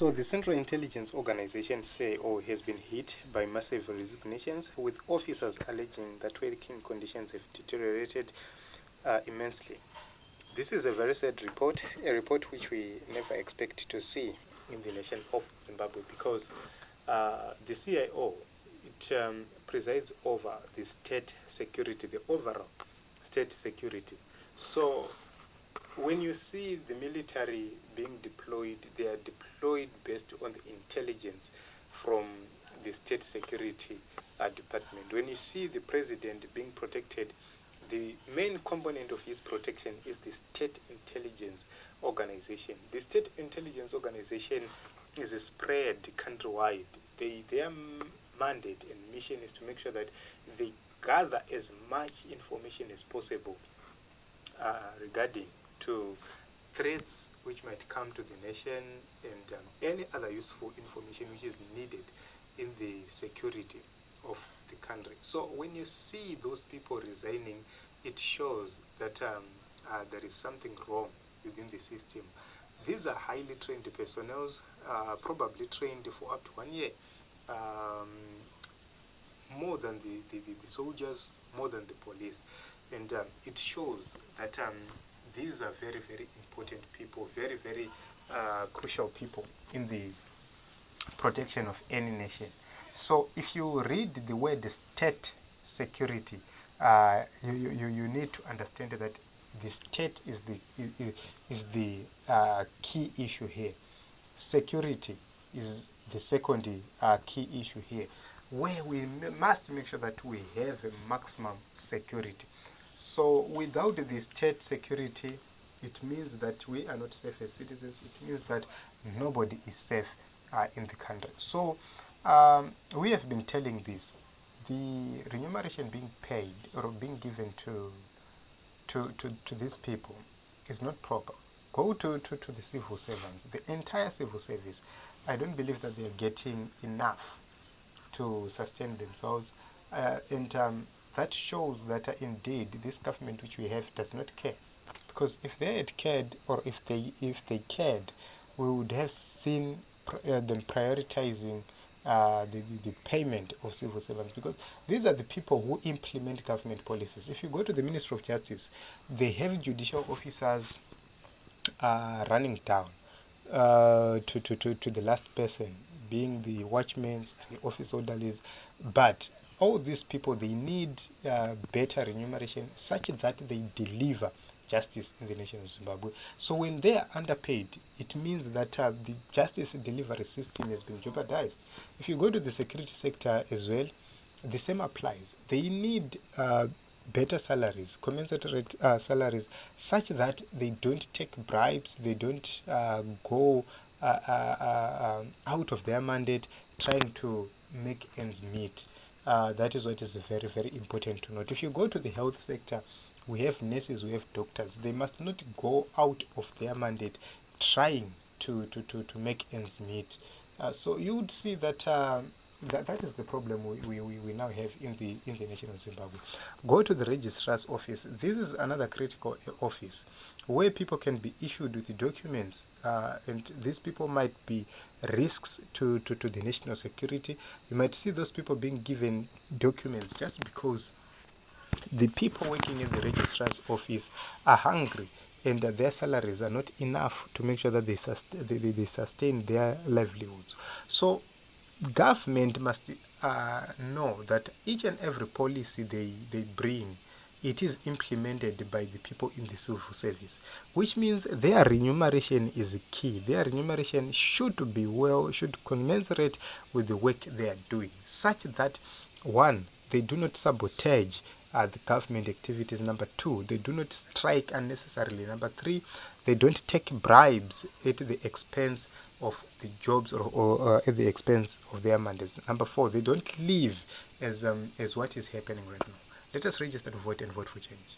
So the Central Intelligence Organization (CIO) has been hit by massive resignations, with officers alleging that working conditions have deteriorated immensely. This is a very sad report, a report which we never expect to see in the nation of Zimbabwe, because the CIO, it presides over the state security, the overall state security. So when you see the military being deployed, they are deployed based on the intelligence from the state security department. When you see the president being protected, the main component of his protection is the state intelligence organization. The state intelligence organization is spread countrywide. Their mandate and mission is to make sure that they gather as much information as possible regarding to threats which might come to the nation and any other useful information which is needed in the security of the country. So when you see those people resigning, it shows that there is something wrong within the system. These are highly trained personnel, probably trained for up to 1 year, more than the soldiers, more than the police. And it shows that these are very, very important people, very, very crucial people in the protection of any nation. So if you read the word state security, you need to understand that the state is the key issue here. Security is the second key issue here, where we must make sure that we have a maximum security. So without the state security, it means that we are not safe as citizens. It means that nobody is safe in the country. So we have been telling this. The remuneration being paid or being given to these people is not proper. Go to the civil servants, the entire civil service. I don't believe that they are getting enough to sustain themselves, and that shows that indeed this government which we have does not care. Because if they had cared, or if they cared, we would have seen them prioritizing the payment of civil servants, because these are the people who implement government policies. If you go to the Ministry of Justice, they have judicial officers running down to the last person, being the watchmen, the office orderlies. But all these people, they need better remuneration such that they deliver justice in the nation of Zimbabwe. So when they are underpaid, it means that the justice delivery system has been jeopardized. If you go to the security sector as well, the same applies. They need better salaries, commensurate salaries, such that they don't take bribes, they don't go out of their mandate trying to make ends meet. That is what is very, very important to note. If you go to the health sector, we have nurses, we have doctors. They must not go out of their mandate trying to make ends meet. So you would see that that is the problem we now have in the nation of Zimbabwe. Go to the registrar's office. This is another critical office where people can be issued with the documents, and these people might be risks to the national security. You might see those people being given documents just because the people working in the registrar's office are hungry and their salaries are not enough to make sure that they sustain their livelihoods. So government must know that each and every policy they bring, it is implemented by the people in the civil service, which means their remuneration is key. Their remuneration should commensurate with the work they are doing, such that, one, they do not sabotage the government activities. Number two, they do not strike unnecessarily. Number three, they don't take bribes at the expense of the jobs or at the expense of their mandates. Number four, they don't live as what is happening right now. Let us register to vote and vote for change.